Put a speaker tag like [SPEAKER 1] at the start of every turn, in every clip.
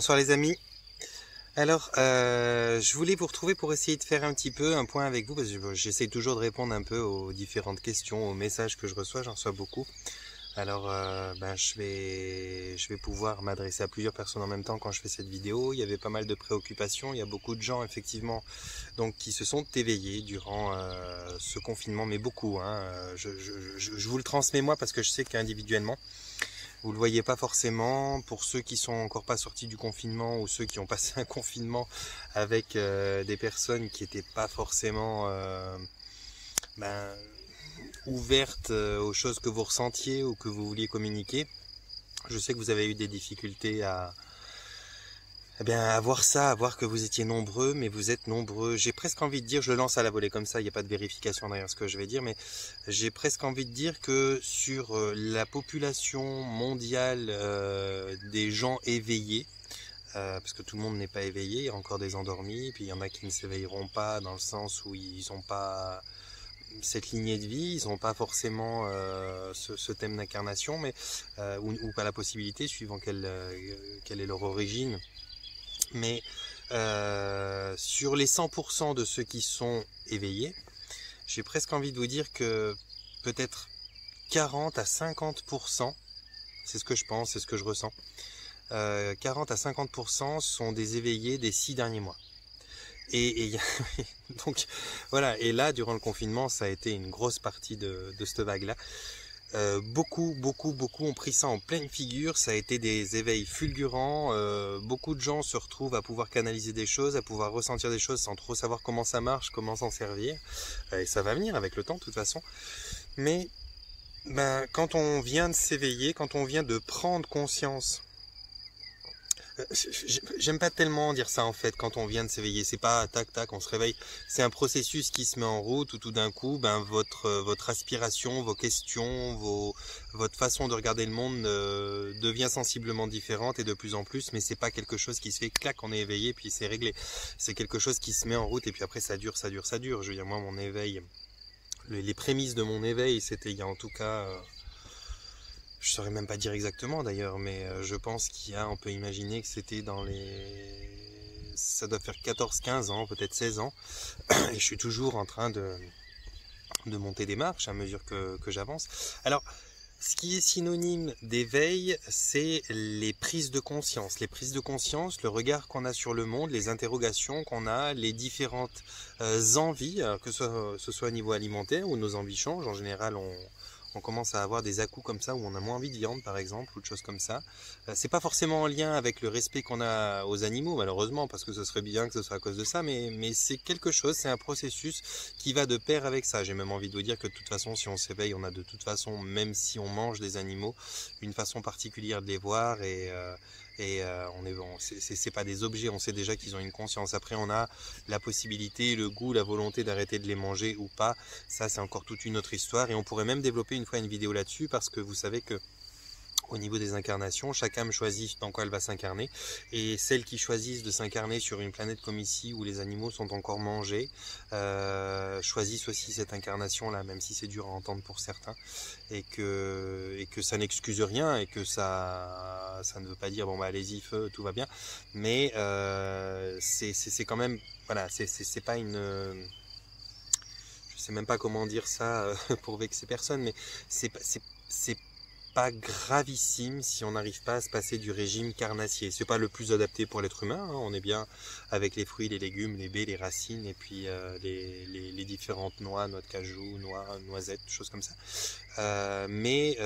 [SPEAKER 1] Bonsoir les amis. Alors, je voulais vous retrouver pour essayer de faire un petit peu un point avec vous, parce que j'essaie toujours de répondre un peu aux différentes questions, aux messages que je reçois, j'en reçois beaucoup. Alors, je vais pouvoir m'adresser à plusieurs personnes en même temps quand je fais cette vidéo. Il y avait pas mal de préoccupations, il y a beaucoup de gens effectivement donc qui se sont éveillés durant ce confinement, mais beaucoup. Je vous le transmets moi parce que je sais qu'individuellement, vous le voyez pas forcément. Pour ceux qui sont encore pas sortis du confinement ou ceux qui ont passé un confinement avec des personnes qui n'étaient pas forcément ben, ouvertes aux choses que vous ressentiez ou que vous vouliez communiquer. Je sais que vous avez eu des difficultés à voir ça, à voir que vous étiez nombreux, mais vous êtes nombreux. J'ai presque envie de dire, je le lance à la volée comme ça, il n'y a pas de vérification derrière ce que je vais dire, mais j'ai presque envie de dire que sur la population mondiale des gens éveillés, parce que tout le monde n'est pas éveillé, il y a encore des endormis, puis il y en a qui ne s'éveilleront pas dans le sens où ils n'ont pas cette lignée de vie, ils n'ont pas forcément ce thème d'incarnation, mais ou pas la possibilité, suivant quelle est leur origine. Mais sur les 100% de ceux qui sont éveillés, j'ai presque envie de vous dire que peut-être 40 à 50%, c'est ce que je pense, c'est ce que je ressens, 40 à 50% sont des éveillés des 6 derniers mois. Et donc voilà, et là durant le confinement ça a été une grosse partie de cette vague-là. Beaucoup ont pris ça en pleine figure, ça a été des éveils fulgurants, beaucoup de gens se retrouvent à pouvoir canaliser des choses, à pouvoir ressentir des choses sans trop savoir comment ça marche, comment s'en servir, et ça va venir avec le temps de toute façon. Mais quand on vient de s'éveiller, quand on vient de prendre conscience, j'aime pas tellement dire ça en fait, quand on vient de s'éveiller, c'est pas tac tac on se réveille, c'est un processus qui se met en route où tout d'un coup votre aspiration, vos questions, votre façon de regarder le monde devient sensiblement différente et de plus en plus, mais c'est pas quelque chose qui se fait clac, on est éveillé puis c'est réglé, c'est quelque chose qui se met en route et puis après ça dure, je veux dire moi mon éveil, les prémices de mon éveil c'était il y a en tout cas... je saurais même pas dire exactement d'ailleurs, mais je pense on peut imaginer que c'était ça doit faire 14-15 ans, peut-être 16 ans, et je suis toujours en train de monter des marches à mesure que j'avance. Alors, ce qui est synonyme d'éveil, c'est les prises de conscience. Les prises de conscience, le regard qu'on a sur le monde, les interrogations qu'on a, les différentes envies, que ce soit au niveau alimentaire où nos envies changent. En général, on commence à avoir des à-coups comme ça où on a moins envie de viande par exemple ou de choses comme ça. C'est pas forcément en lien avec le respect qu'on a aux animaux malheureusement, parce que ce serait bien que ce soit à cause de ça, mais c'est quelque chose, c'est un processus qui va de pair avec ça. J'ai même envie de vous dire que de toute façon si on s'éveille, on a de toute façon, même si on mange des animaux, une façon particulière de les voir c'est pas des objets, on sait déjà qu'ils ont une conscience. Après on a la possibilité, le goût, la volonté d'arrêter de les manger ou pas, ça c'est encore toute une autre histoire et on pourrait même développer une fois une vidéo là-dessus, parce que vous savez que au niveau des incarnations, chaque âme choisit dans quoi elle va s'incarner, et celles qui choisissent de s'incarner sur une planète comme ici où les animaux sont encore mangés choisissent aussi cette incarnation là, même si c'est dur à entendre pour certains, et que ça n'excuse rien, et que ça ne veut pas dire bon bah allez-y feu, tout va bien, mais c'est quand même, voilà, c'est pas une... je sais même pas comment dire ça pour vexer personne, mais c'est pas gravissime si on n'arrive pas à se passer du régime carnassier. C'est pas le plus adapté pour l'être humain, hein. On est bien avec les fruits, les légumes, les baies, les racines, et puis les différentes noix de cajou, noisettes, choses comme ça. Mais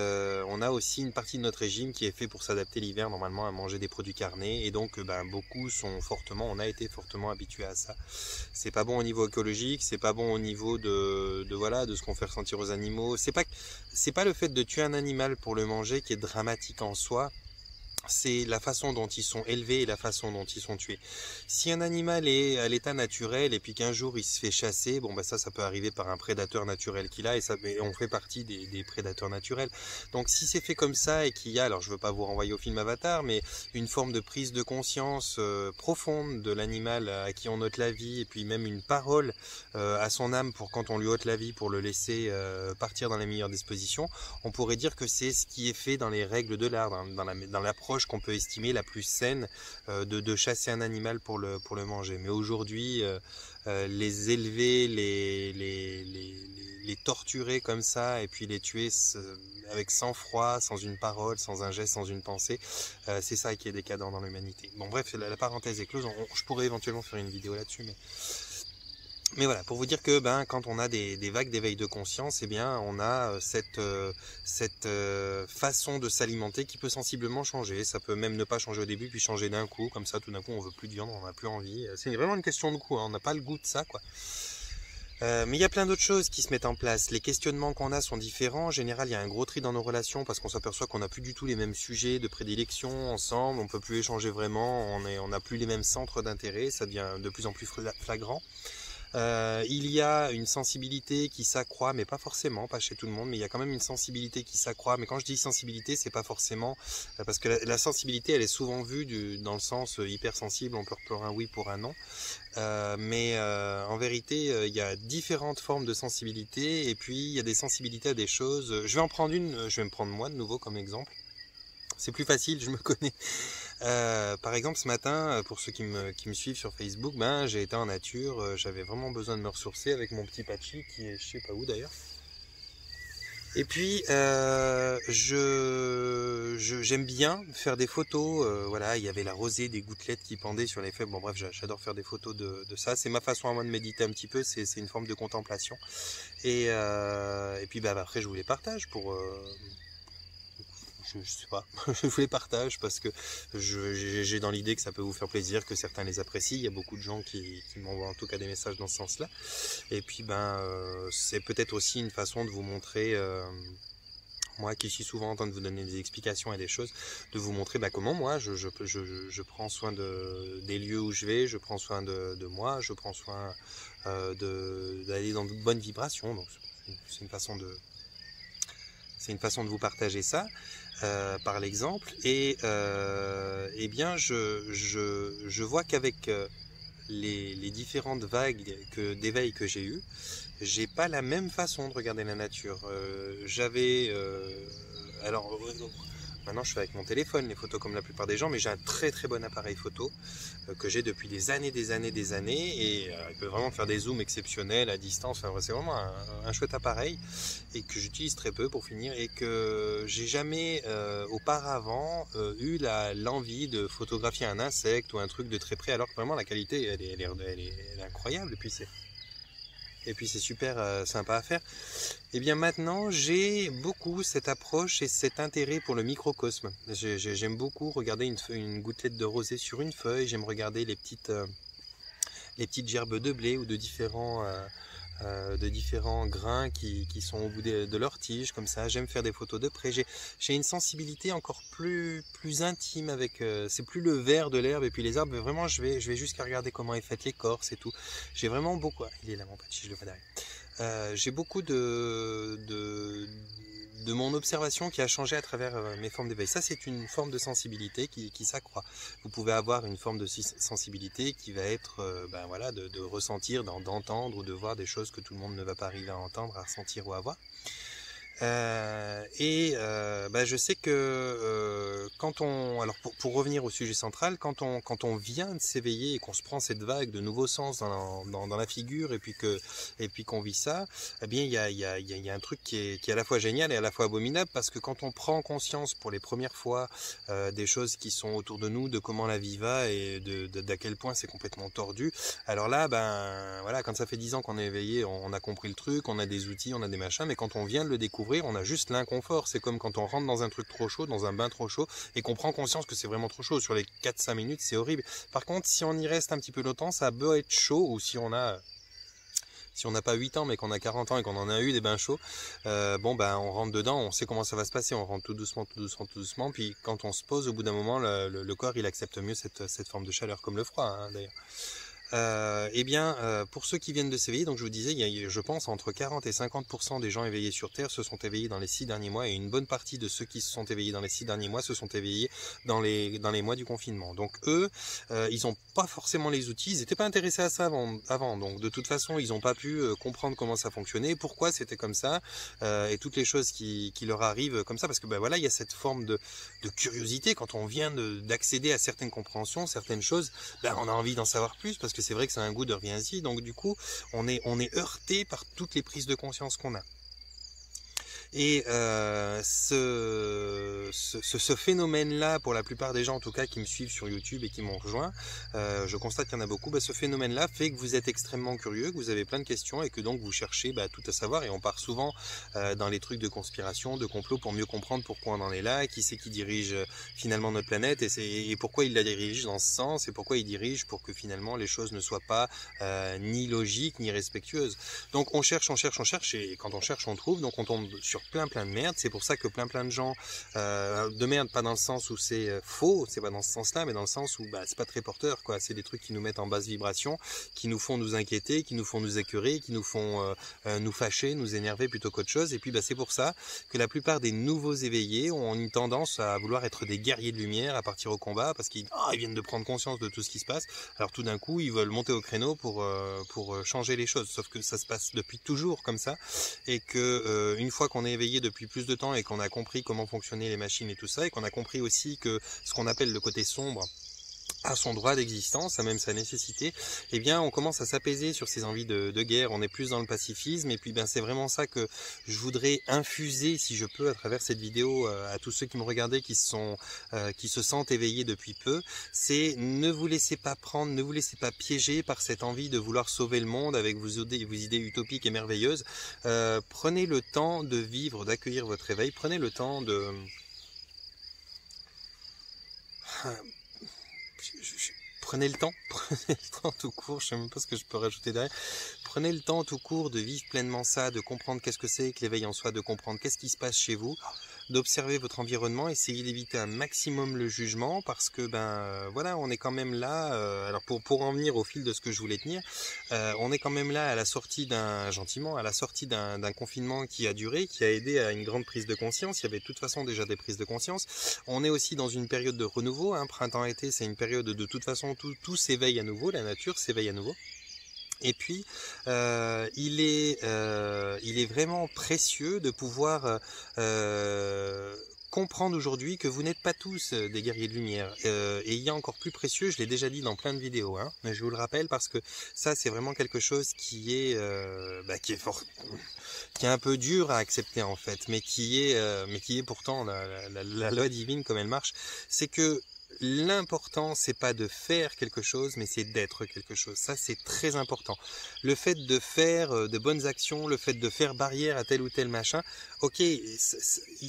[SPEAKER 1] on a aussi une partie de notre régime qui est fait pour s'adapter l'hiver normalement à manger des produits carnés, et donc beaucoup on a été fortement habitués à ça. C'est pas bon au niveau écologique, c'est pas bon au niveau de ce qu'on fait ressentir aux animaux. C'est pas le fait de tuer un animal pour le manger qui est dramatique en soi, c'est la façon dont ils sont élevés et la façon dont ils sont tués. Si un animal est à l'état naturel et puis qu'un jour il se fait chasser, bon ça peut arriver par un prédateur naturel qu'il a, et on fait partie des prédateurs naturels. Donc si c'est fait comme ça et qu'il y a, alors je veux pas vous renvoyer au film Avatar, mais une forme de prise de conscience profonde de l'animal à qui on ôte la vie, et puis même une parole à son âme pour quand on lui ôte la vie, pour le laisser partir dans les meilleures dispositions, on pourrait dire que c'est ce qui est fait dans les règles de l'art, dans l'approche approche qu'on peut estimer la plus saine de chasser un animal pour le manger. Mais aujourd'hui, les élever, les torturer comme ça et puis les tuer avec sang-froid, sans une parole, sans un geste, sans une pensée, c'est ça qui est décadent dans l'humanité. Bon bref, la parenthèse est close, je pourrais éventuellement faire une vidéo là-dessus, mais voilà, pour vous dire que quand on a des vagues d'éveil de conscience, eh bien on a cette façon de s'alimenter qui peut sensiblement changer. Ça peut même ne pas changer au début, puis changer d'un coup, comme ça tout d'un coup on veut plus de viande, on n'a plus envie. C'est vraiment une question de goût, hein. On n'a pas le goût de ça, quoi. Mais il y a plein d'autres choses qui se mettent en place. Les questionnements qu'on a sont différents. En général, il y a un gros tri dans nos relations parce qu'on s'aperçoit qu'on n'a plus du tout les mêmes sujets de prédilection ensemble. On peut plus échanger vraiment. On n'a plus les mêmes centres d'intérêt. Ça devient de plus en plus flagrant. Il y a une sensibilité qui s'accroît, mais pas forcément, pas chez tout le monde, mais il y a quand même une sensibilité qui s'accroît. Mais quand je dis sensibilité, c'est pas forcément parce que la sensibilité, elle est souvent vue dans le sens hypersensible. On peut replorer un oui pour un non. Mais en vérité, il y a différentes formes de sensibilité, et puis il y a des sensibilités à des choses. Je vais en prendre une, je vais me prendre moi de nouveau comme exemple. C'est plus facile, je me connais. Par exemple, ce matin, pour ceux qui me suivent sur Facebook, j'ai été en nature, j'avais vraiment besoin de me ressourcer avec mon petit Patchy qui est je sais pas où d'ailleurs. Et puis, j'aime bien faire des photos. Voilà, il y avait la rosée, des gouttelettes qui pendaient sur les feuilles. Bon bref, j'adore faire des photos de ça. C'est ma façon à moi de méditer un petit peu. C'est une forme de contemplation. Et puis après, je vous les partage pour... je sais pas, je vous les partage parce que j'ai dans l'idée que ça peut vous faire plaisir, que certains les apprécient. Il y a beaucoup de gens qui m'envoient en tout cas des messages dans ce sens-là. Et puis c'est peut-être aussi une façon de vous montrer, moi qui suis souvent en train de vous donner des explications et des choses, de vous montrer comment moi je prends soin des lieux où je vais, je prends soin de moi, je prends soin d'aller dans de bonnes vibrations. Donc c'est une façon de... C'est une façon de vous partager ça par l'exemple. Et bien je vois qu'avec les différentes vagues d'éveil que j'ai eues, j'ai pas la même façon de regarder la nature. Alors maintenant je fais avec mon téléphone les photos comme la plupart des gens, mais j'ai un très très bon appareil photo que j'ai depuis des années et il peut vraiment faire des zooms exceptionnels à distance. Enfin, c'est vraiment un chouette appareil et que j'utilise très peu pour finir, et que j'ai jamais auparavant eu l'envie de photographier un insecte ou un truc de très près, alors que vraiment la qualité elle est incroyable, et puis c'est super sympa à faire. Et bien maintenant, j'ai beaucoup cette approche et cet intérêt pour le microcosme. J'aime beaucoup regarder une gouttelette de rosée sur une feuille, j'aime regarder les petites gerbes de blé ou de différents grains qui sont au bout de leur tige, comme ça. J'aime faire des photos de près. J'ai une sensibilité encore plus intime avec... c'est plus le vert de l'herbe et puis les arbres, mais vraiment je vais jusqu'à regarder comment est faite l'écorce et tout. J'ai vraiment beaucoup... Il est là mon Patchy, je le vois derrière. J'ai beaucoup de mon observation qui a changé à travers mes formes d'éveil. Ça, c'est une forme de sensibilité qui s'accroît. Vous pouvez avoir une forme de sensibilité qui va être voilà, de ressentir, d'entendre ou de voir des choses que tout le monde ne va pas arriver à entendre, à ressentir ou à voir. Je sais que quand on... Alors pour revenir au sujet central, quand on vient de s'éveiller et qu'on se prend cette vague de nouveaux sens dans la figure, et puis qu'on vit ça, eh bien il y a un truc qui est à la fois génial et à la fois abominable, parce que quand on prend conscience pour les premières fois des choses qui sont autour de nous, de comment la vie va et d'à quel point c'est complètement tordu, alors là, voilà, quand ça fait 10 ans qu'on est éveillé, on a compris le truc, on a des outils, on a des machins, mais quand on vient de le découvrir, on a juste l'inconfort. C'est comme quand on rentre dans un truc trop chaud, dans un bain trop chaud, et qu'on prend conscience que c'est vraiment trop chaud. Sur les 4-5 minutes, c'est horrible. Par contre, si on y reste un petit peu longtemps, ça peut être chaud, ou si on n'a pas 8 ans mais qu'on a 40 ans et qu'on en a eu des bains chauds, on rentre dedans, on sait comment ça va se passer, on rentre tout doucement, puis quand on se pose, au bout d'un moment, le corps il accepte mieux cette forme de chaleur, comme le froid d'ailleurs. Eh bien, pour ceux qui viennent de s'éveiller, donc je vous disais, il y a, je pense, entre 40 et 50% des gens éveillés sur Terre se sont éveillés dans les 6 derniers mois, et une bonne partie de ceux qui se sont éveillés dans les 6 derniers mois se sont éveillés dans les mois du confinement. Donc eux, ils n'ont pas forcément les outils, ils n'étaient pas intéressés à ça avant, donc de toute façon, ils n'ont pas pu comprendre comment ça fonctionnait, pourquoi c'était comme ça, et toutes les choses qui leur arrivent comme ça, parce que ben voilà, il y a cette forme de curiosité quand on vient d'accéder à certaines compréhensions, certaines choses, ben on a envie d'en savoir plus, parce que c'est vrai que c'est un goût de rien-y, donc du coup on est heurté par toutes les prises de conscience qu'on a. Et ce phénomène-là, pour la plupart des gens en tout cas qui me suivent sur YouTube et qui m'ont rejoint, je constate qu'il y en a beaucoup, bah, ce phénomène-là fait que vous êtes extrêmement curieux, que vous avez plein de questions et que donc vous cherchez tout à savoir, et on part souvent dans les trucs de conspiration, de complot, pour mieux comprendre pourquoi on en est là, qui c'est qui dirige finalement notre planète, et pourquoi il la dirige dans ce sens, et pourquoi il dirige pour que finalement les choses ne soient pas ni logiques ni respectueuses. Donc on cherche, et quand on cherche on trouve, donc on tombe sur plein de merde. C'est pour ça que plein de gens, de merde, pas dans le sens où c'est faux, c'est pas dans ce sens-là, mais dans le sens où c'est pas très porteur, quoi. C'est des trucs qui nous mettent en basse vibration, qui nous font nous inquiéter, qui nous font nous écœurer, qui nous font nous fâcher, nous énerver plutôt qu'autre chose. Et puis c'est pour ça que la plupart des nouveaux éveillés ont une tendance à vouloir être des guerriers de lumière, à partir au combat, parce qu'ils viennent de prendre conscience de tout ce qui se passe. Alors tout d'un coup, ils veulent monter au créneau pour changer les choses. Sauf que ça se passe depuis toujours comme ça, et que une fois qu'on est éveillé depuis plus de temps et qu'on a compris comment fonctionnaient les machines et tout ça, et qu'on a compris aussi que ce qu'on appelle le côté sombre a son droit d'existence, a même sa nécessité, eh bien on commence à s'apaiser sur ces envies de guerre, on est plus dans le pacifisme, et puis c'est vraiment ça que je voudrais infuser, si je peux, à travers cette vidéo, à tous ceux qui me regardaient, qui se sentent éveillés depuis peu. C'est: ne vous laissez pas prendre, ne vous laissez pas piéger par cette envie de vouloir sauver le monde avec vos idées utopiques et merveilleuses. Prenez le temps de vivre, d'accueillir votre éveil, prenez le temps de... Prenez le temps tout court, je sais même pas ce que je peux rajouter derrière. Prenez le temps tout court de vivre pleinement ça, de comprendre qu'est-ce que c'est que l'éveil en soi, de comprendre qu'est-ce qui se passe chez vous, d'observer votre environnement, essayez d'éviter un maximum le jugement, parce que voilà, on est quand même là, alors pour en venir au fil de ce que je voulais tenir, on est quand même là à la sortie d'un confinement qui a duré, qui a aidé à une grande prise de conscience. Il y avait de toute façon déjà des prises de conscience. On est aussi dans une période de renouveau, hein. Printemps-été, c'est une période de toute façon, tout s'éveille à nouveau, la nature s'éveille à nouveau. Et puis, il est vraiment précieux de pouvoir comprendre aujourd'hui que vous n'êtes pas tous des guerriers de lumière. Et il y a encore plus précieux, je l'ai déjà dit dans plein de vidéos, hein, mais je vous le rappelle parce que ça, c'est vraiment quelque chose qui est un peu dur à accepter en fait, mais qui est pourtant la loi divine comme elle marche. C'est que l'important, c'est pas de faire quelque chose, mais c'est d'être quelque chose. Ça, c'est très important. Le fait de faire de bonnes actions, le fait de faire barrière à tel ou tel machin, ok,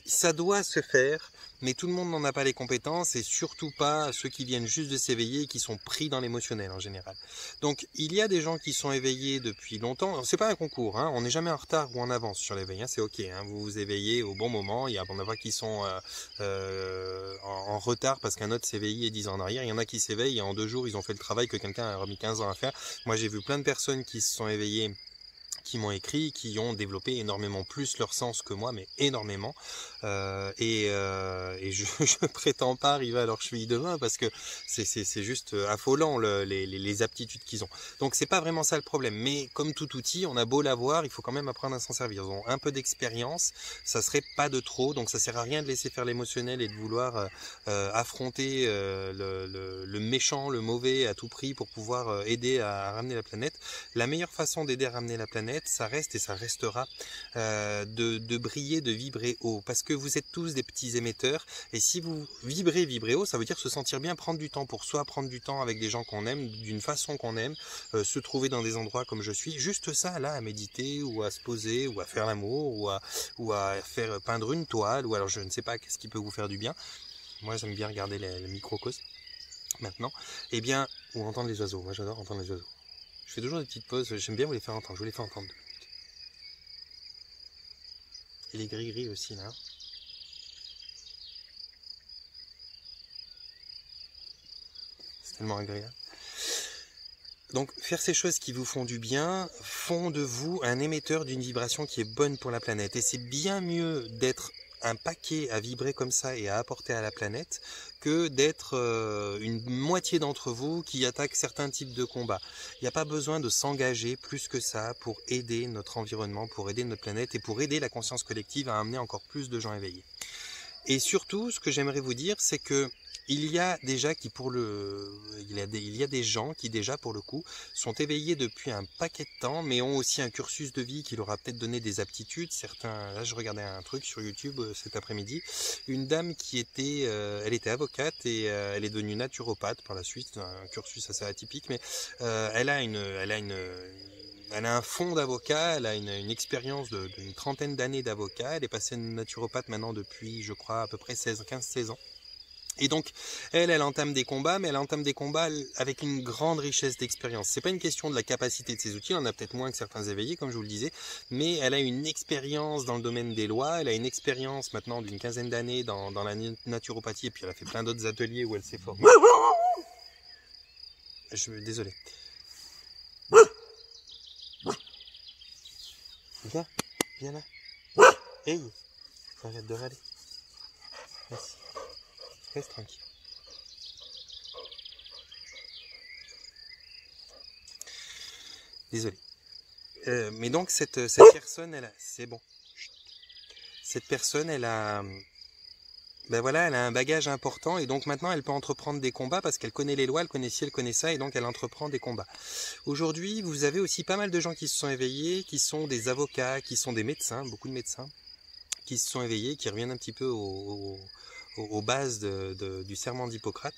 [SPEAKER 1] ça doit se faire, mais tout le monde n'en a pas les compétences, et surtout pas ceux qui viennent juste de s'éveiller et qui sont pris dans l'émotionnel en général. Donc, il y a des gens qui sont éveillés depuis longtemps. C'est pas un concours, hein. On n'est jamais en retard ou en avance sur l'éveil, hein. C'est ok, hein. Vous vous éveillez au bon moment. Il y en a qui sont en retard parce qu'un autre s'éveille 10 ans en arrière. Il y en a qui s'éveillent et en 2 jours, ils ont fait le travail que quelqu'un a remis 15 ans à faire. Moi, j'ai vu plein de personnes qui se sont éveillées, qui m'ont écrit, qui ont développé énormément plus leur sens que moi, mais énormément. Et je prétends pas arriver à leur cheville demain, parce que c'est juste affolant les aptitudes qu'ils ont. Donc c'est pas vraiment ça le problème. Mais comme tout outil, on a beau l'avoir, il faut quand même apprendre à s'en servir. Donc un peu d'expérience, ça serait pas de trop. Donc ça sert à rien de laisser faire l'émotionnel et de vouloir affronter le méchant, le mauvais à tout prix pour pouvoir aider à ramener la planète. La meilleure façon d'aider à ramener la planète, ça reste et ça restera de briller, de vibrer haut, parce que vous êtes tous des petits émetteurs, et si vous vibrer haut, ça veut dire se sentir bien, prendre du temps pour soi, prendre du temps avec des gens qu'on aime, d'une façon qu'on aime, se trouver dans des endroits comme je suis, juste ça là, à méditer, ou à se poser, ou à faire l'amour, ou à faire peindre une toile, ou alors je ne sais pas qu'est-ce qui peut vous faire du bien. Moi j'aime bien regarder les microcosmes maintenant, et bien, ou entendre les oiseaux. Moi j'adore entendre les oiseaux. Je fais toujours des petites pauses, j'aime bien vous les faire entendre, je vous les fais entendre 2 minutes. Et les gris-gris aussi là. C'est tellement agréable. Donc faire ces choses qui vous font du bien font de vous un émetteur d'une vibration qui est bonne pour la planète. Et c'est bien mieux d'être un paquet à vibrer comme ça et à apporter à la planète que d'être une moitié d'entre vous qui attaquent certains types de combats. Il n'y a pas besoin de s'engager plus que ça pour aider notre environnement, pour aider notre planète et pour aider la conscience collective à amener encore plus de gens éveillés. Et surtout, ce que j'aimerais vous dire, c'est que il y a déjà des gens qui déjà pour le coup sont éveillés depuis un paquet de temps, mais ont aussi un cursus de vie qui leur a peut-être donné des aptitudes. Certains, là je regardais un truc sur YouTube cet après-midi, une dame qui était, elle était avocate et elle est devenue naturopathe par la suite, un cursus assez atypique, mais elle a un fond d'avocat, elle a une expérience d'une trentaine d'années d'avocat, elle est passée naturopathe maintenant depuis, je crois, à peu près 15-16 ans. Et donc, elle entame des combats, mais elle entame des combats avec une grande richesse d'expérience. C'est pas une question de la capacité de ses outils, elle en a peut-être moins que certains éveillés, comme je vous le disais, mais elle a une expérience dans le domaine des lois, elle a une expérience maintenant d'une quinzaine d'années dans la naturopathie, et puis elle a fait plein d'autres ateliers où elle s'est formée. Désolé. Viens là. Hey, arrête de râler. Merci. Reste tranquille. Désolé. Mais donc cette personne, c'est bon. Cette personne, elle a un bagage important et donc maintenant elle peut entreprendre des combats parce qu'elle connaît les lois, elle connaît ci, elle connaît ça et donc elle entreprend des combats. Aujourd'hui, vous avez aussi pas mal de gens qui se sont éveillés, qui sont des avocats, qui sont des médecins, beaucoup de médecins, qui se sont éveillés, qui reviennent un petit peu aux bases du serment d'Hippocrate.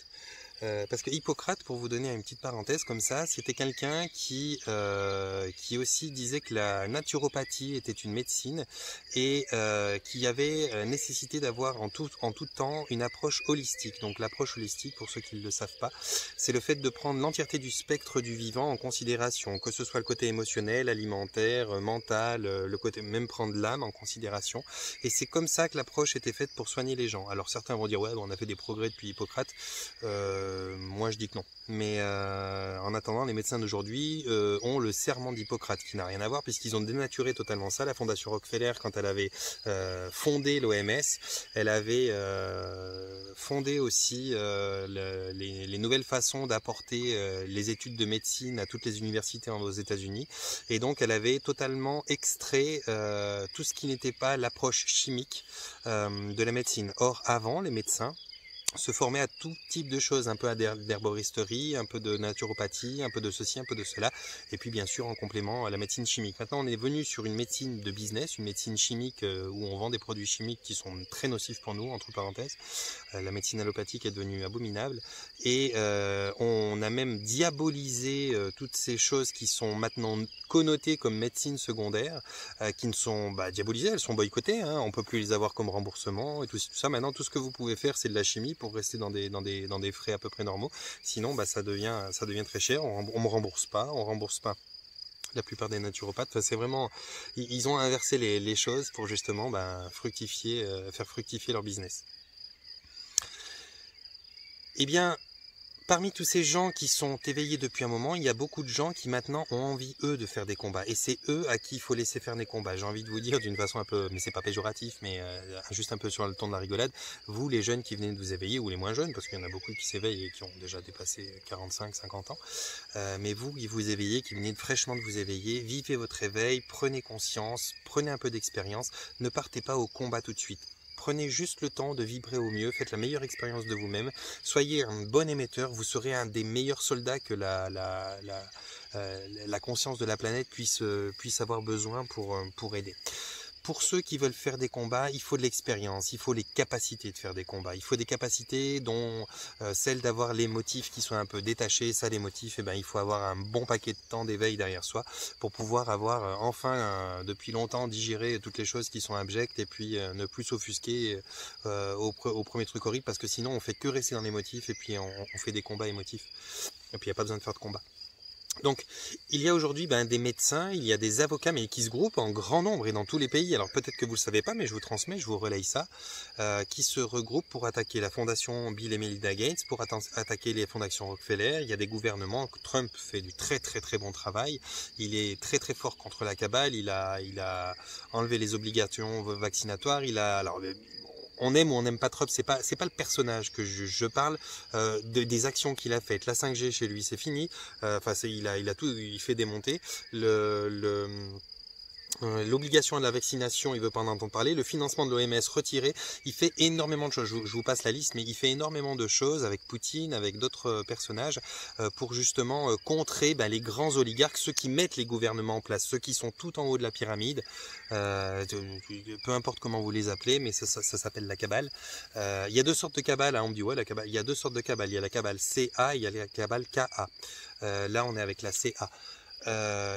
[SPEAKER 1] Parce que Hippocrate, pour vous donner une petite parenthèse comme ça, c'était quelqu'un qui aussi disait que la naturopathie était une médecine et qui avait nécessité d'avoir en tout temps une approche holistique. Donc l'approche holistique, pour ceux qui ne le savent pas, c'est le fait de prendre l'entièreté du spectre du vivant en considération, que ce soit le côté émotionnel, alimentaire, mental, le côté même prendre l'âme en considération. Et c'est comme ça que l'approche était faite pour soigner les gens. Alors certains vont dire ouais, on a fait des progrès depuis Hippocrate. Moi je dis que non. Mais en attendant, les médecins d'aujourd'hui ont le serment d'Hippocrate qui n'a rien à voir puisqu'ils ont dénaturé totalement ça. La Fondation Rockefeller, quand elle avait fondé l'OMS, elle avait fondé aussi les nouvelles façons d'apporter les études de médecine à toutes les universités aux États-Unis. Et donc elle avait totalement extrait tout ce qui n'était pas l'approche chimique de la médecine. Or, avant, les médecins se former à tout type de choses, un peu d'herboristerie, un peu de naturopathie, un peu de ceci, un peu de cela, et puis bien sûr en complément à la médecine chimique. Maintenant on est venu sur une médecine de business, une médecine chimique où on vend des produits chimiques qui sont très nocifs pour nous, entre parenthèses. La médecine allopathique est devenue abominable, et on a même diabolisé toutes ces choses qui sont maintenant connotées comme médecine secondaire, qui ne sont diabolisées, elles sont boycottées, hein, on peut plus les avoir comme remboursement, et tout ça. Maintenant tout ce que vous pouvez faire c'est de la chimie, pour rester dans des frais à peu près normaux. Sinon, ça devient très cher. On me rembourse pas la plupart des naturopathes. Enfin, c'est vraiment, ils ont inversé les choses pour justement faire fructifier leur business. Eh bien, parmi tous ces gens qui sont éveillés depuis un moment, il y a beaucoup de gens qui maintenant ont envie, eux, de faire des combats. Et c'est eux à qui il faut laisser faire des combats. J'ai envie de vous dire d'une façon un peu, mais c'est pas péjoratif, mais juste un peu sur le ton de la rigolade, vous, les jeunes qui venez de vous éveiller, ou les moins jeunes, parce qu'il y en a beaucoup qui s'éveillent et qui ont déjà dépassé 45, 50 ans, mais vous, qui vous éveillez, qui venez fraîchement de vous éveiller, vivez votre éveil, prenez conscience, prenez un peu d'expérience, ne partez pas au combat tout de suite. Prenez juste le temps de vibrer au mieux, faites la meilleure expérience de vous-même, soyez un bon émetteur, vous serez un des meilleurs soldats que la conscience de la planète puisse avoir besoin pour aider. Pour ceux qui veulent faire des combats, il faut de l'expérience, il faut les capacités de faire des combats. Il faut des capacités dont celle d'avoir les motifs qui soient un peu détachés. Ça, les motifs, il faut avoir un bon paquet de temps d'éveil derrière soi pour pouvoir avoir enfin, depuis longtemps, digéré toutes les choses qui sont abjectes et puis ne plus s'offusquer au premier truc horrible, parce que sinon on fait que rester dans les motifs et puis on fait des combats émotifs. Et puis il n'y a pas besoin de faire de combat. Donc, il y a aujourd'hui des médecins, il y a des avocats, mais qui se groupent en grand nombre et dans tous les pays. Alors peut-être que vous ne le savez pas, mais je vous transmets, je vous relaye ça, qui se regroupent pour attaquer la fondation Bill et Melinda Gates, pour attaquer les fondations Rockefeller. Il y a des gouvernements. Trump fait du très très très bon travail. Il est très très fort contre la cabale. Il a enlevé les obligations vaccinatoires. Alors, on aime ou on n'aime pas Trump, c'est pas le personnage que je parle des actions qu'il a faites. La 5G chez lui, c'est fini. Il fait démonter l'obligation de la vaccination, il veut pas en entendre parler. Le financement de l'OMS retiré. Il fait énormément de choses. Je vous passe la liste, mais il fait énormément de choses avec Poutine, avec d'autres personnages, pour justement contrer les grands oligarques, ceux qui mettent les gouvernements en place, ceux qui sont tout en haut de la pyramide. Peu importe comment vous les appelez, mais ça s'appelle la cabale. Il y a deux sortes de cabale. On me dit ouais, la cabale. Il y a deux sortes de cabale. Il y a la cabale CA, il y a la cabale KA. Là, on est avec la CA.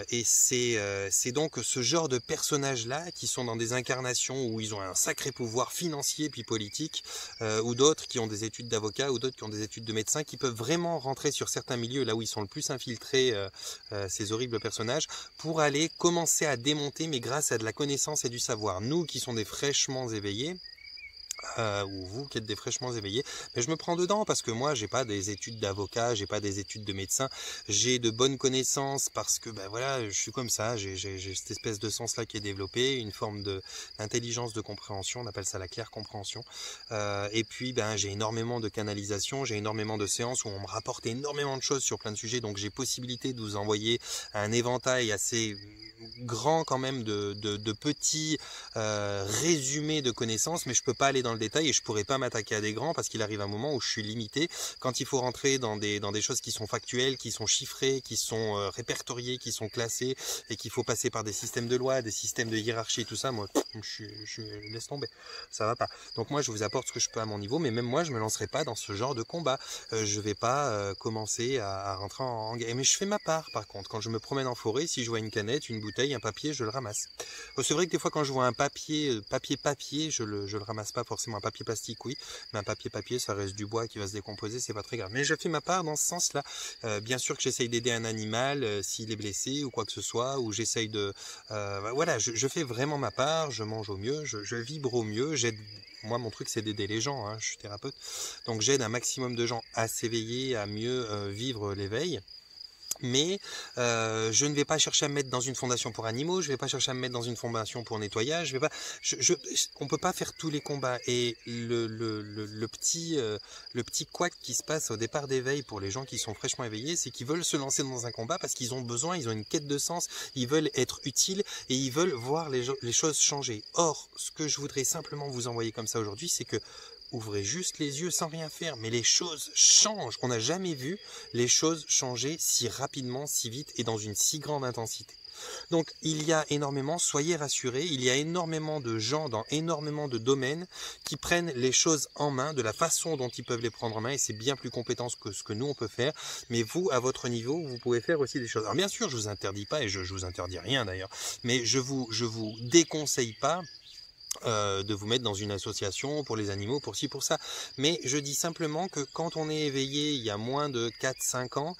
[SPEAKER 1] Et c'est donc ce genre de personnages-là qui sont dans des incarnations où ils ont un sacré pouvoir financier puis politique, ou d'autres qui ont des études d'avocat, ou d'autres qui ont des études de médecin, qui peuvent vraiment rentrer sur certains milieux là où ils sont le plus infiltrés, ces horribles personnages, pour aller commencer à démonter, mais grâce à de la connaissance et du savoir. Nous qui sont des fraîchement éveillés, ou vous qui êtes des fraîchement éveillés, mais je me prends dedans parce que moi j'ai pas des études d'avocat, j'ai pas des études de médecin, j'ai de bonnes connaissances parce que voilà, je suis comme ça, j'ai cette espèce de sens là qui est développé, une forme d'intelligence de compréhension, on appelle ça la claire compréhension, et puis j'ai énormément de canalisation, j'ai énormément de séances où on me rapporte énormément de choses sur plein de sujets, donc j'ai possibilité de vous envoyer un éventail assez grand quand même de petits résumés de connaissances, mais je peux pas aller dans le détail et je pourrais pas m'attaquer à des grands parce qu'il arrive un moment où je suis limité quand il faut rentrer dans des choses qui sont factuelles, qui sont chiffrées, qui sont répertoriées, qui sont classées et qu'il faut passer par des systèmes de loi, des systèmes de hiérarchie, tout ça. Moi, je laisse tomber, ça va pas. Donc moi, je vous apporte ce que je peux à mon niveau, mais même moi, je me lancerai pas dans ce genre de combat. Je vais pas commencer à rentrer en guerre. Mais je fais ma part. Par contre, quand je me promène en forêt, si je vois une canette, une bouteille, un papier, je le ramasse. C'est vrai que des fois, quand je vois un papier, je le ramasse pas forcément. Un papier plastique, oui, mais un papier, ça reste du bois qui va se décomposer, c'est pas très grave. Mais je fais ma part dans ce sens-là. Bien sûr que j'essaye d'aider un animal s'il est blessé ou quoi que ce soit, ou j'essaye de... voilà, je fais vraiment ma part, je mange au mieux, je vibre au mieux, j'aide... Moi, mon truc, c'est d'aider les gens, hein, je suis thérapeute. Donc, j'aide un maximum de gens à s'éveiller, à mieux vivre l'éveil. Mais je ne vais pas chercher à me mettre dans une fondation pour animaux, je ne vais pas chercher à me mettre dans une fondation pour nettoyage, on ne peut pas faire tous les combats. Et le petit couac qui se passe au départ d'éveil pour les gens qui sont fraîchement éveillés, c'est qu'ils veulent se lancer dans un combat parce qu'ils ont besoin, ils ont une quête de sens, ils veulent être utiles et ils veulent voir les choses changer. Or, ce que je voudrais simplement vous envoyer comme ça aujourd'hui, c'est que ouvrez juste les yeux sans rien faire, mais les choses changent. On n'a jamais vu les choses changer si rapidement, si vite et dans une si grande intensité. Donc il y a énormément, soyez rassurés, il y a énormément de gens dans énormément de domaines qui prennent les choses en main de la façon dont ils peuvent les prendre en main et c'est bien plus compétent que ce que nous on peut faire. Mais vous, à votre niveau, vous pouvez faire aussi des choses. Alors bien sûr, je vous interdis pas et je vous interdis rien d'ailleurs, mais je vous déconseille pas de vous mettre dans une association pour les animaux, pour ci, pour ça. Mais je dis simplement que quand on est éveillé il y a moins de 4-5 ans,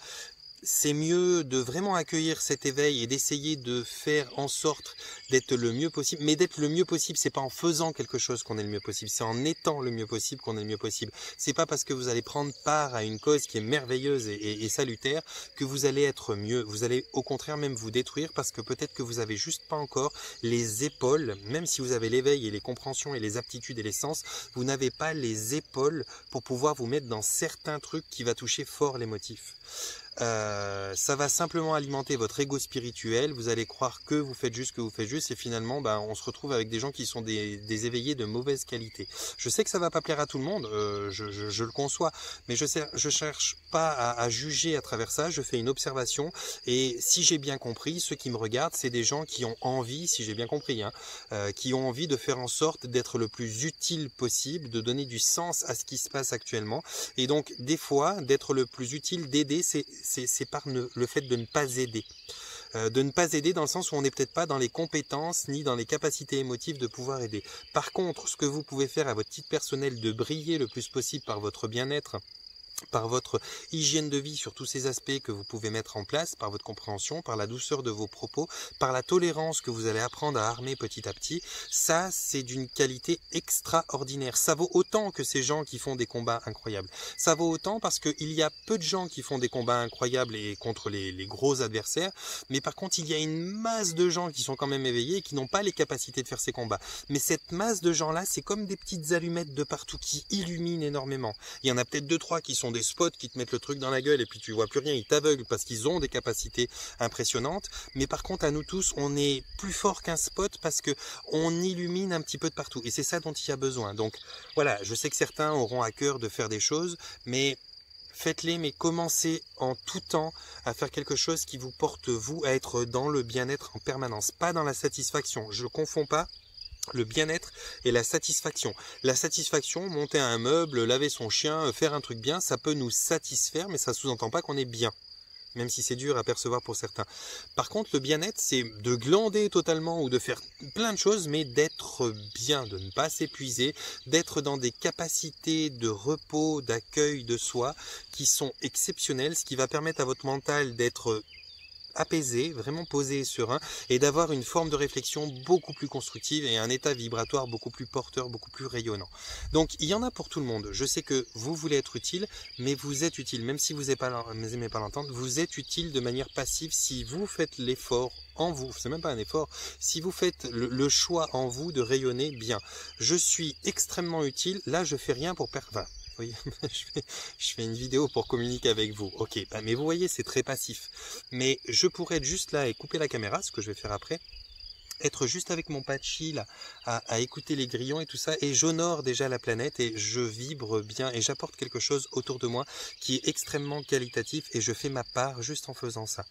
[SPEAKER 1] c'est mieux de vraiment accueillir cet éveil et d'essayer de faire en sorte d'être le mieux possible. Mais d'être le mieux possible, c'est pas en faisant quelque chose qu'on est le mieux possible, c'est en étant le mieux possible qu'on est le mieux possible. C'est pas parce que vous allez prendre part à une cause qui est merveilleuse et salutaire que vous allez être mieux. Vous allez au contraire même vous détruire parce que peut-être que vous avez juste pas encore les épaules, même si vous avez l'éveil et les compréhensions et les aptitudes et les sens, vous n'avez pas les épaules pour pouvoir vous mettre dans certains trucs qui va toucher fort l'émotif. Ça va simplement alimenter votre ego spirituel, vous allez croire que vous faites juste ce que vous faites juste et finalement on se retrouve avec des gens qui sont des éveillés de mauvaise qualité. Je sais que ça va pas plaire à tout le monde, je le conçois, mais je cherche pas à juger à travers ça, je fais une observation et si j'ai bien compris, ceux qui me regardent c'est des gens qui ont envie, si j'ai bien compris, qui ont envie de faire en sorte d'être le plus utile possible, de donner du sens à ce qui se passe actuellement et donc des fois d'être le plus utile, d'aider, c'est par le fait de ne pas aider. De ne pas aider dans le sens où on n'est peut-être pas dans les compétences ni dans les capacités émotives de pouvoir aider. Par contre, ce que vous pouvez faire à votre titre personnel de briller le plus possible par votre bien-être, par votre hygiène de vie sur tous ces aspects que vous pouvez mettre en place, par votre compréhension, par la douceur de vos propos, par la tolérance que vous allez apprendre à armer petit à petit, ça c'est d'une qualité extraordinaire. Ça vaut autant que ces gens qui font des combats incroyables. Ça vaut autant parce qu'il y a peu de gens qui font des combats incroyables et contre les gros adversaires, mais par contre il y a une masse de gens qui sont quand même éveillés et qui n'ont pas les capacités de faire ces combats. Mais cette masse de gens-là, c'est comme des petites allumettes de partout qui illuminent énormément. Il y en a peut-être 2-3 qui sont des spots qui te mettent le truc dans la gueule et puis tu vois plus rien, ils t'aveuglent parce qu'ils ont des capacités impressionnantes. Mais par contre, à nous tous, on est plus fort qu'un spot parce que on illumine un petit peu de partout. Et c'est ça dont il y a besoin. Donc voilà, je sais que certains auront à cœur de faire des choses, mais faites-les, mais commencez en tout temps à faire quelque chose qui vous porte, vous, à être dans le bien-être en permanence, pas dans la satisfaction. Je ne confonds pas le bien-être et la satisfaction. La satisfaction, monter un meuble, laver son chien, faire un truc bien, ça peut nous satisfaire, mais ça sous-entend pas qu'on est bien. Même si c'est dur à percevoir pour certains. Par contre, le bien-être, c'est de glander totalement ou de faire plein de choses, mais d'être bien, de ne pas s'épuiser, d'être dans des capacités de repos, d'accueil de soi qui sont exceptionnelles, ce qui va permettre à votre mental d'être apaisé, vraiment posé et serein, et d'avoir une forme de réflexion beaucoup plus constructive et un état vibratoire beaucoup plus porteur, beaucoup plus rayonnant. Donc il y en a pour tout le monde. Je sais que vous voulez être utile, mais vous êtes utile, même si vous n'aimez pas l'entendre, vous êtes utile de manière passive si vous faites l'effort en vous, c'est même pas un effort, si vous faites le choix en vous de rayonner bien. Je suis extrêmement utile, là je fais rien pour perdre... Oui, je fais une vidéo pour communiquer avec vous. Ok, mais vous voyez, c'est très passif. Mais je pourrais être juste là et couper la caméra, ce que je vais faire après, être juste avec mon patchy là, à écouter les grillons et tout ça, et j'honore déjà la planète et je vibre bien et j'apporte quelque chose autour de moi qui est extrêmement qualitatif et je fais ma part juste en faisant ça.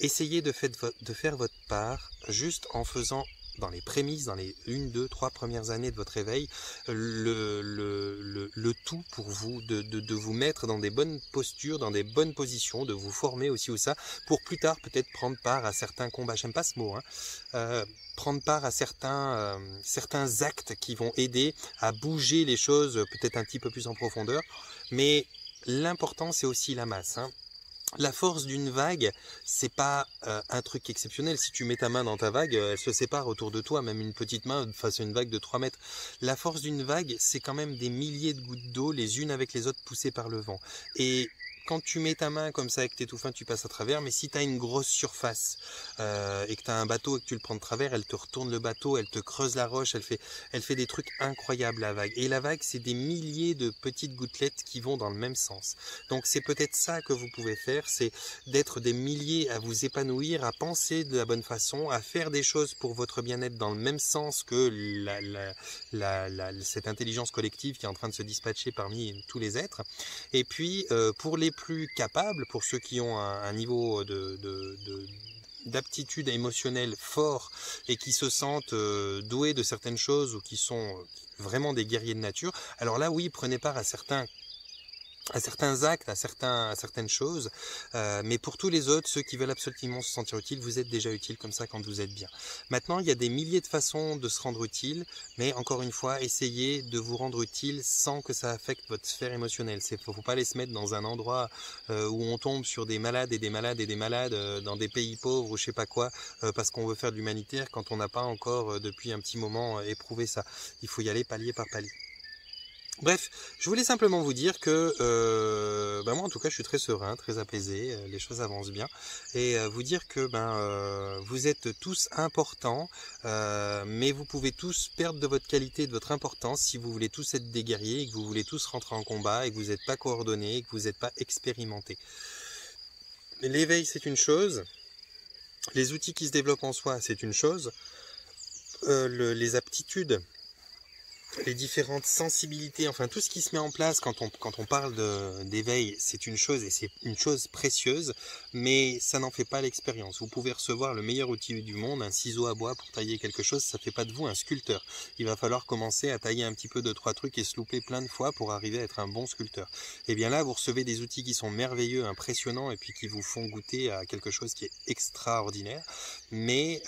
[SPEAKER 1] Essayez de faire votre part juste en faisant dans les prémices, dans les 1, 2, 3 premières années de votre éveil, le tout pour vous, de vous mettre dans des bonnes postures, dans des bonnes positions, de vous former aussi ou ça, pour plus tard peut-être prendre part à certains combats, j'aime pas ce mot, hein, prendre part à certains actes qui vont aider à bouger les choses peut-être un petit peu plus en profondeur, mais l'important c'est aussi la masse, hein. La force d'une vague, c'est pas un truc exceptionnel. Si tu mets ta main dans ta vague, elle se sépare autour de toi, même une petite main face à une vague de 3 mètres. La force d'une vague, c'est quand même des milliers de gouttes d'eau, les unes avec les autres poussées par le vent. Et quand tu mets ta main comme ça avec tes tout fins, tu passes à travers, mais si tu as une grosse surface et que tu as un bateau et que tu le prends de travers, elle te retourne le bateau, elle te creuse la roche, elle fait des trucs incroyables, la vague. Et la vague, c'est des milliers de petites gouttelettes qui vont dans le même sens. Donc c'est peut-être ça que vous pouvez faire, c'est d'être des milliers à vous épanouir, à penser de la bonne façon, à faire des choses pour votre bien-être dans le même sens que cette intelligence collective qui est en train de se dispatcher parmi tous les êtres. Et puis, pour les plus capables, pour ceux qui ont un niveau d'aptitude émotionnelle fort et qui se sentent doués de certaines choses ou qui sont vraiment des guerriers de nature, alors là oui, prenez part à certains actes, à certaines choses, mais pour tous les autres, ceux qui veulent absolument se sentir utiles, vous êtes déjà utile comme ça quand vous êtes bien. Maintenant, il y a des milliers de façons de se rendre utile, mais encore une fois, essayez de vous rendre utile sans que ça affecte votre sphère émotionnelle. Il ne faut pas aller se mettre dans un endroit où on tombe sur des malades et des malades et des malades dans des pays pauvres ou je sais pas quoi, parce qu'on veut faire de l'humanitaire quand on n'a pas encore depuis un petit moment éprouvé ça. Il faut y aller palier par palier. Bref, je voulais simplement vous dire que moi en tout cas je suis très serein, très apaisé, les choses avancent bien, et vous dire que vous êtes tous importants, mais vous pouvez tous perdre de votre qualité et de votre importance si vous voulez tous être des guerriers et que vous voulez tous rentrer en combat et que vous n'êtes pas coordonnés et que vous n'êtes pas expérimentés. L'éveil c'est une chose, les outils qui se développent en soi c'est une chose, les aptitudes, les différentes sensibilités, enfin tout ce qui se met en place quand on parle d'éveil, c'est une chose et c'est une chose précieuse, mais ça n'en fait pas l'expérience. Vous pouvez recevoir le meilleur outil du monde, un ciseau à bois pour tailler quelque chose, ça ne fait pas de vous un sculpteur. Il va falloir commencer à tailler un petit peu 2-3 trucs et se louper plein de fois pour arriver à être un bon sculpteur. Et bien là, vous recevez des outils qui sont merveilleux, impressionnants et puis qui vous font goûter à quelque chose qui est extraordinaire, mais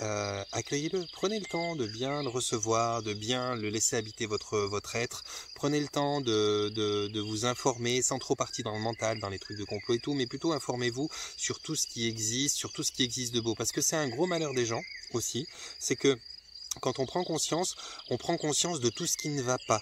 [SPEAKER 1] accueillez-le, prenez le temps de bien le recevoir, de bien le laisser habiter votre votre être. Prenez le temps de vous informer sans trop partir dans le mental, dans les trucs de complot et tout, mais plutôt informez-vous sur tout ce qui existe, sur tout ce qui existe de beau. Parce que c'est un gros malheur des gens aussi, c'est que quand on prend conscience de tout ce qui ne va pas.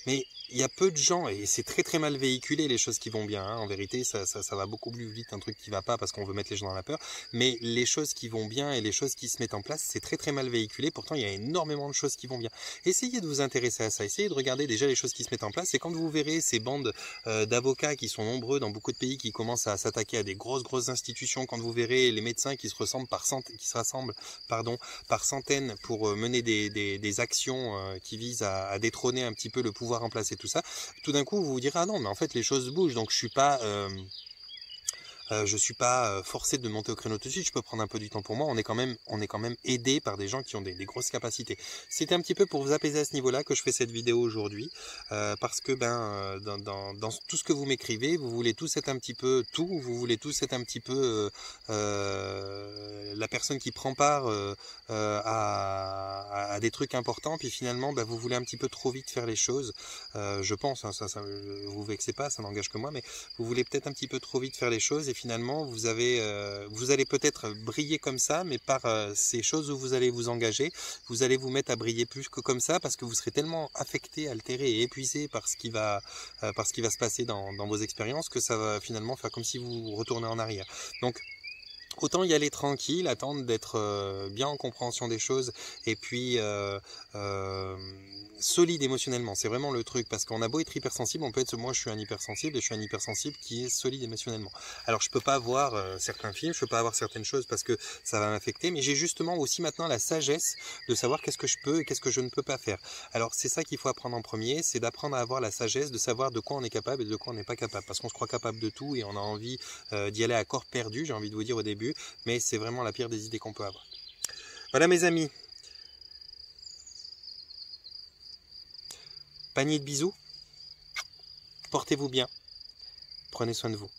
[SPEAKER 1] Mais il y a peu de gens, et c'est très très mal véhiculé les choses qui vont bien, hein. En vérité ça va beaucoup plus vite un truc qui va pas parce qu'on veut mettre les gens dans la peur, mais les choses qui vont bien et les choses qui se mettent en place, c'est très très mal véhiculé, pourtant il y a énormément de choses qui vont bien. Essayez de vous intéresser à ça, essayez de regarder déjà les choses qui se mettent en place, et quand vous verrez ces bandes d'avocats qui sont nombreux dans beaucoup de pays qui commencent à s'attaquer à des grosses institutions, quand vous verrez les médecins qui se rassemblent par centaines pour mener des actions qui visent à détrôner un petit peu le pouvoir en place et tout ça, tout d'un coup vous vous direz ah non mais en fait les choses bougent, donc je suis pas forcé de monter au créneau tout de suite, je peux prendre un peu du temps pour moi, on est quand même aidé par des gens qui ont des grosses capacités. C'était un petit peu pour vous apaiser à ce niveau-là que je fais cette vidéo aujourd'hui, parce que dans tout ce que vous m'écrivez, vous voulez tous être un petit peu vous voulez tous être un petit peu la personne qui prend part à des trucs importants, puis finalement vous voulez un petit peu trop vite faire les choses, je pense, hein, ça vous vexez pas, ça n'engage que moi, mais vous voulez peut-être un petit peu trop vite faire les choses, et finalement vous allez peut-être briller comme ça, mais par ces choses où vous allez vous engager, vous allez vous mettre à briller plus que comme ça, parce que vous serez tellement affecté, altéré et épuisé par ce qui va se passer dans vos expériences, que ça va finalement faire comme si vous retournez en arrière. Donc autant y aller tranquille, attendre d'être bien en compréhension des choses, et puis solide émotionnellement, c'est vraiment le truc, parce qu'on a beau être hypersensible, on peut être, moi je suis un hypersensible, et je suis un hypersensible qui est solide émotionnellement. Alors je peux pas voir certains films, je peux pas avoir certaines choses parce que ça va m'affecter, mais j'ai justement aussi maintenant la sagesse de savoir qu'est-ce que je peux et qu'est-ce que je ne peux pas faire. Alors c'est ça qu'il faut apprendre en premier, c'est d'apprendre à avoir la sagesse de savoir de quoi on est capable et de quoi on n'est pas capable, parce qu'on se croit capable de tout et on a envie d'y aller à corps perdu, j'ai envie de vous dire au début, mais c'est vraiment la pire des idées qu'on peut avoir. Voilà mes amis, panier de bisous, portez-vous bien, prenez soin de vous.